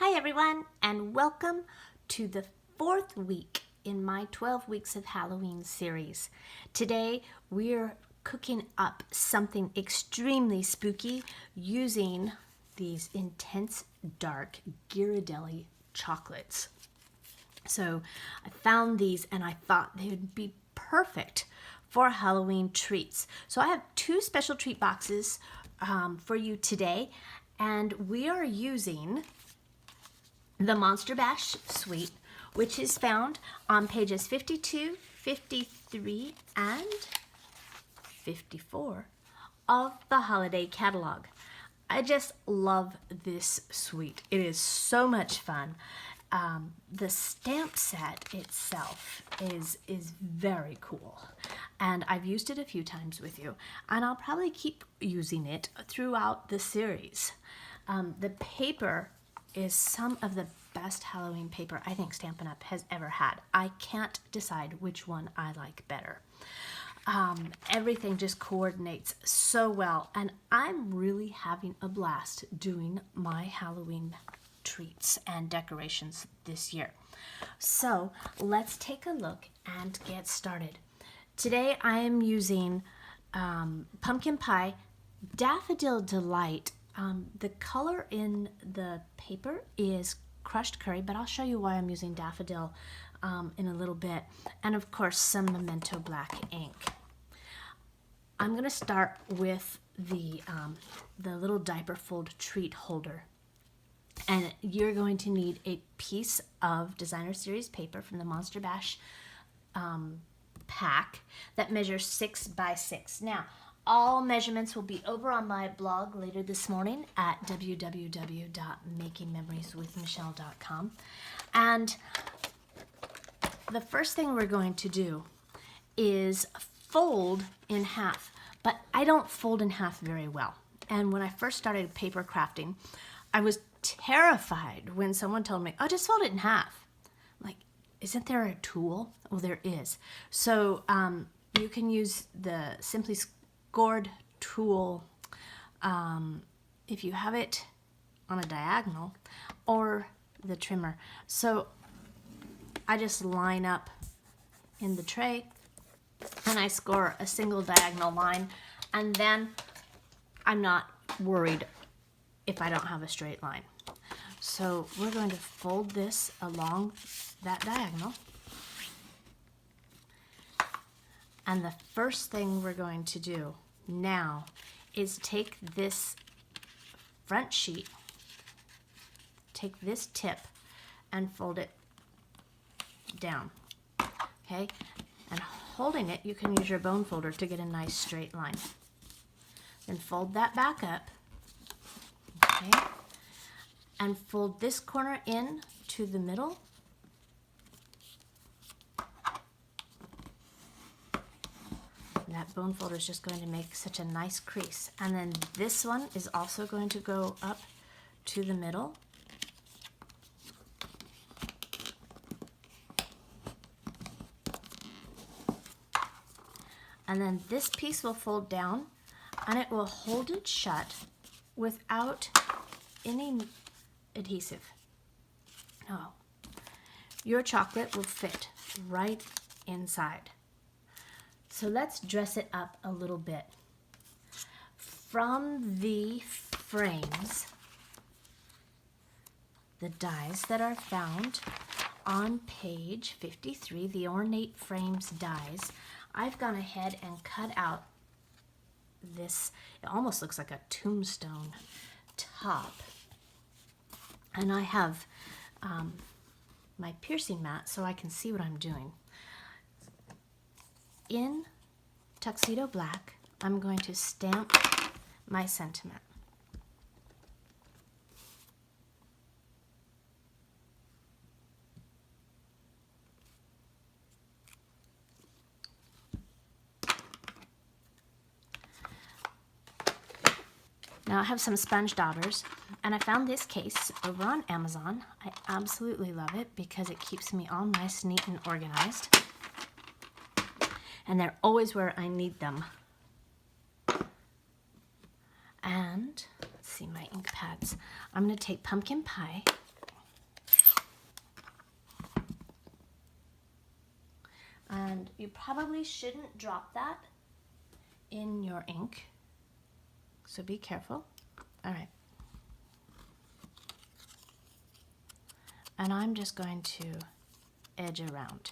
Hi everyone, and welcome to the fourth week in my 12 Weeks of Halloween series. Today we're cooking up something extremely spooky using these intense dark Ghirardelli chocolates. So I found these and I thought they would be perfect for Halloween treats. So I have two special treat boxes for you today, and we are using the Monster Bash Suite, which is found on pages 52, 53, and 54 of the holiday catalog. I just love this suite. It is so much fun. The stamp set itself is very cool, and I've used it a few times with you, and I'll probably keep using it throughout the series. The paper is some of the best Halloween paper I think Stampin' Up! Has ever had. I can't decide which one I like better. Everything just coordinates so well, and I'm really having a blast doing my Halloween treats and decorations this year. So let's take a look and get started. Today I am using Pumpkin Pie Daffodil Delight. The color in the paper is crushed curry, but I'll show you why I'm using daffodil in a little bit. And of course, some Memento Black ink. I'm going to start with the little diaper fold treat holder. And you're going to need a piece of designer series paper from the Monster Bash pack that measures 6 by 6. Now, all measurements will be over on my blog later this morning at www.makingmemorieswithmichelle.com. And the first thing we're going to do is fold in half, but I don't fold in half very well. And when I first started paper crafting, I was terrified when someone told me, oh, just fold it in half. I'm like, isn't there a tool? Well, there is. So you can use the Simply Scored tool if you have it on a diagonal, or the trimmer. So I just line up in the tray and I score a single diagonal line, and then I'm not worried if I don't have a straight line. So we're going to fold this along that diagonal. And the first thing we're going to do now is take this front sheet, take this tip, and fold it down. Okay? And holding it, you can use your bone folder to get a nice straight line. Then fold that back up. Okay? And fold this corner in to the middle. That bone folder is just going to make such a nice crease. And then this one is also going to go up to the middle. And then this piece will fold down, and it will hold it shut without any adhesive. No. Your chocolate will fit right inside. So let's dress it up a little bit. From the frames, the dies that are found on page 53, the ornate frames dies, I've gone ahead and cut out this, it almost looks like a tombstone top. And I have my piercing mat so I can see what I'm doing. In Tuxedo Black, I'm going to stamp my sentiment. Now I have some sponge daubers, and I found this case over on Amazon. I absolutely love it because it keeps me all nice, neat, and organized. And they're always where I need them. And let's see my ink pads. I'm going to take Pumpkin Pie And you probably shouldn't drop that in your ink, so be careful. All right. And I'm just going to edge around.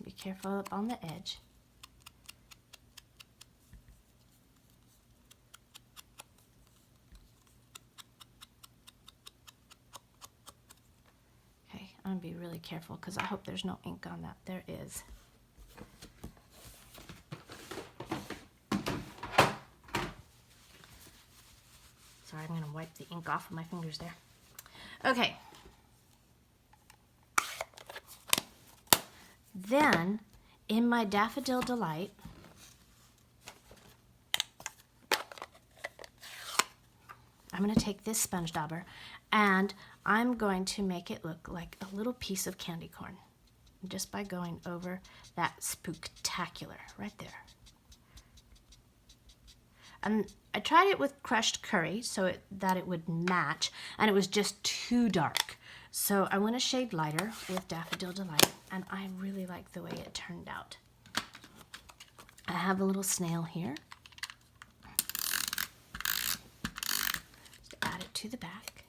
Be careful up on the edge. Okay, I'm gonna be really careful because I hope there's no ink on that. There is. Sorry, I'm gonna wipe the ink off of my fingers there. Okay. Then, in my Daffodil Delight, I'm going to take this sponge dauber and I'm going to make it look like a little piece of candy corn just by going over that spooktacular right there. And I tried it with crushed curry so that it would match, and it was just too dark. So I went a shade lighter with Daffodil Delight, and I really like the way it turned out. I have a little snail here. Just add it to the back.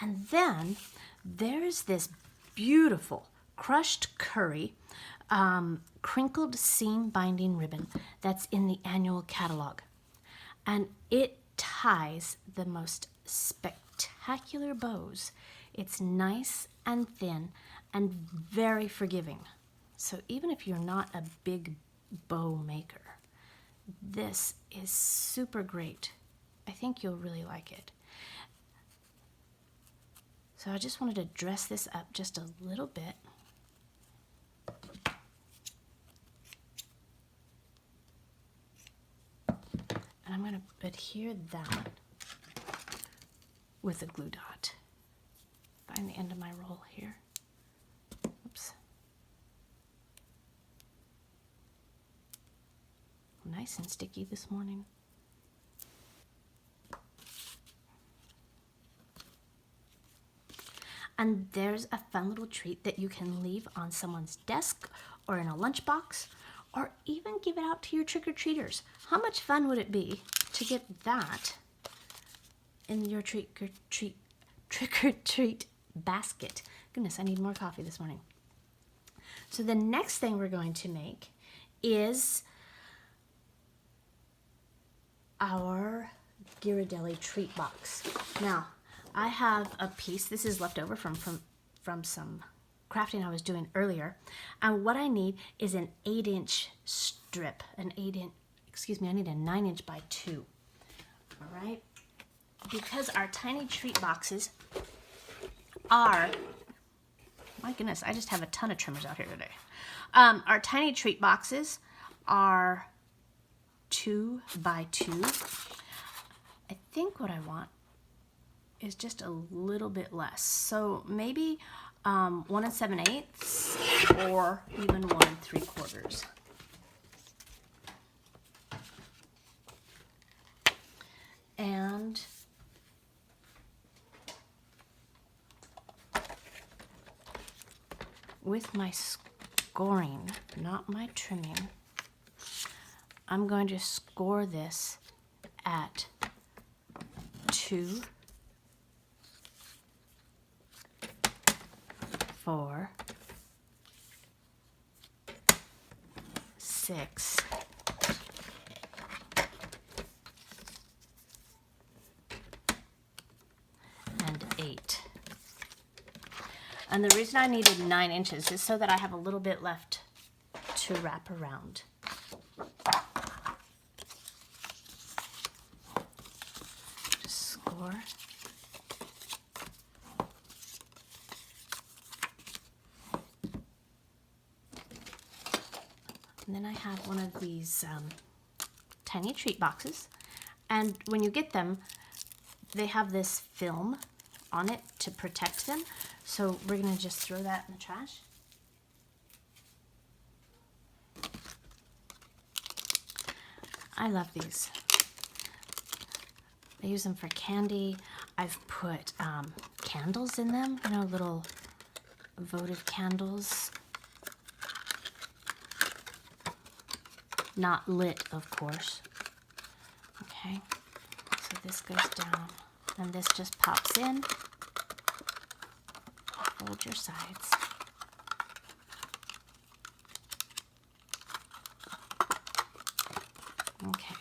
And then there's this beautiful crushed curry crinkled seam binding ribbon that's in the annual catalog. And it ties the most spectacular bows. It's nice and thin and very forgiving. So even if you're not a big bow maker, this is super great. I think you'll really like it. So I just wanted to dress this up just a little bit. And I'm going to adhere that with a glue dot. Find the end of my roll here. Oops. Nice and sticky this morning. And there's a fun little treat that you can leave on someone's desk or in a lunchbox, or even give it out to your trick-or-treaters. How much fun would it be to get that in your trick-or-treat basket? Goodness, I need more coffee this morning. So the next thing we're going to make is our Ghirardelli treat box. Now, I have a piece, this is left over from some crafting I was doing earlier, and what I need is an 8-inch strip, I need a 9-inch by 2. All right, because our tiny treat boxes are, my goodness, I just have a ton of trimmers out here today. Our tiny treat boxes are 2 by 2. I think what I want is just a little bit less, so maybe 1 7/8 or even 1 3/4. And with my scoring, not my trimming, I'm going to score this at 2, 4, 6, and 8. And the reason I needed 9 inches is so that I have a little bit left to wrap around. Just score. And then I have one of these tiny treat boxes, and when you get them, they have this film on it to protect them, so we're going to just throw that in the trash. I love these. I use them for candy. I've put candles in them, you know, little votive candles. Not lit, of course. Okay, so this goes down, and this just pops in. Fold your sides. Okay.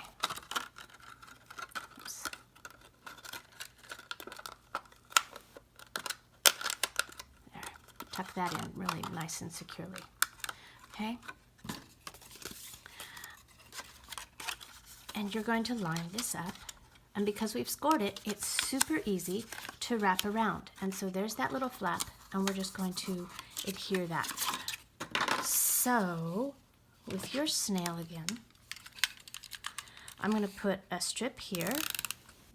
Oops. There. Tuck that in really nice and securely. Okay. And you're going to line this up. And because we've scored it, it's super easy to wrap around. And so there's that little flap, and we're just going to adhere that. So with your snail again, I'm going to put a strip here,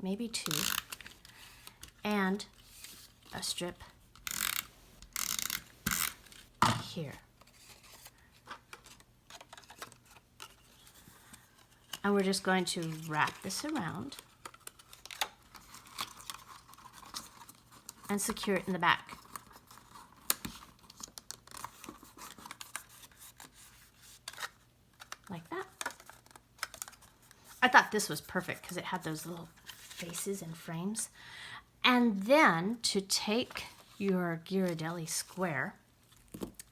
maybe two, and a strip here. And we're just going to wrap this around and secure it in the back. Like that. I thought this was perfect because it had those little faces and frames. And then to take your Ghirardelli square,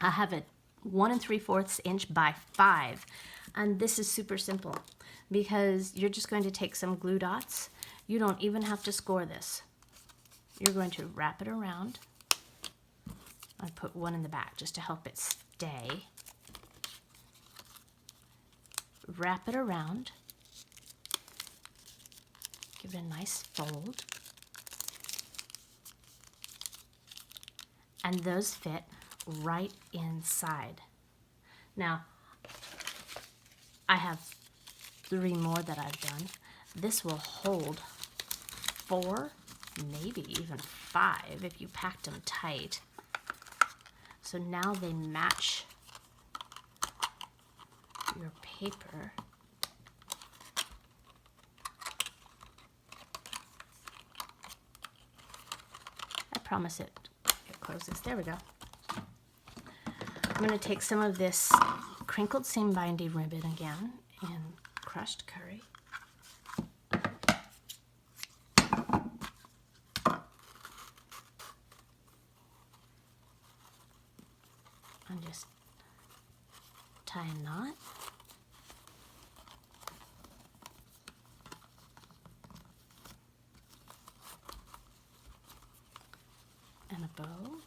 I have a 1 3/4 inch by 5. And this is super simple because you're just going to take some glue dots. You don't even have to score this. You're going to wrap it around. I put one in the back just to help it stay. Wrap it around. Give it a nice fold. And those fit right inside. Now, I have 3 more that I've done. This will hold 4, maybe even 5 if you packed them tight. So now they match your paper. I promise it closes. There we go. I'm going to take some of this crinkled seam binding ribbon again in crushed curry. And just tie a knot. And a bow.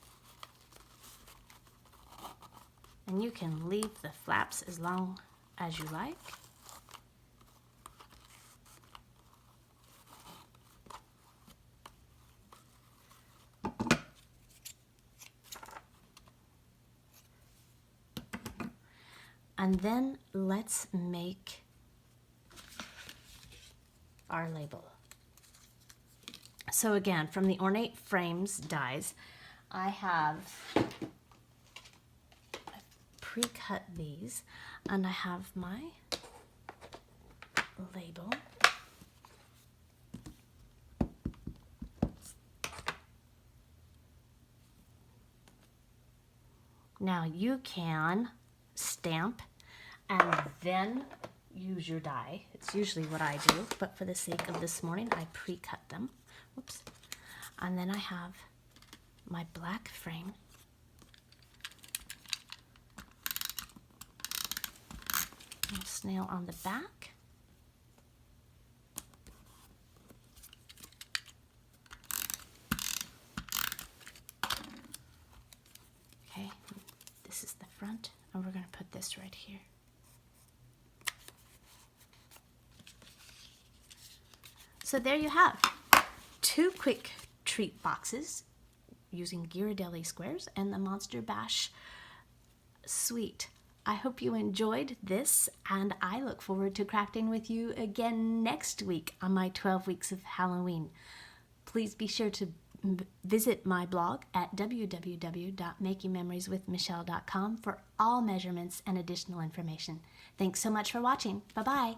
And you can leave the flaps as long as you like. And then let's make our label. So again, from the Ornate Frames dies, I have pre-cut these, and I have my label. Now you can stamp and then use your die. It's usually what I do, but for the sake of this morning, I pre-cut them. Whoops. And then I have my black frame. And snail on the back. Okay, this is the front, and we're going to put this right here. So there you have 2 quick treat boxes using Ghirardelli squares and the Monster Bash suite. I hope you enjoyed this, and I look forward to crafting with you again next week on my 12 weeks of Halloween. Please be sure to visit my blog at www.makingmemorieswithmichelle.com for all measurements and additional information. Thanks so much for watching. Bye-bye.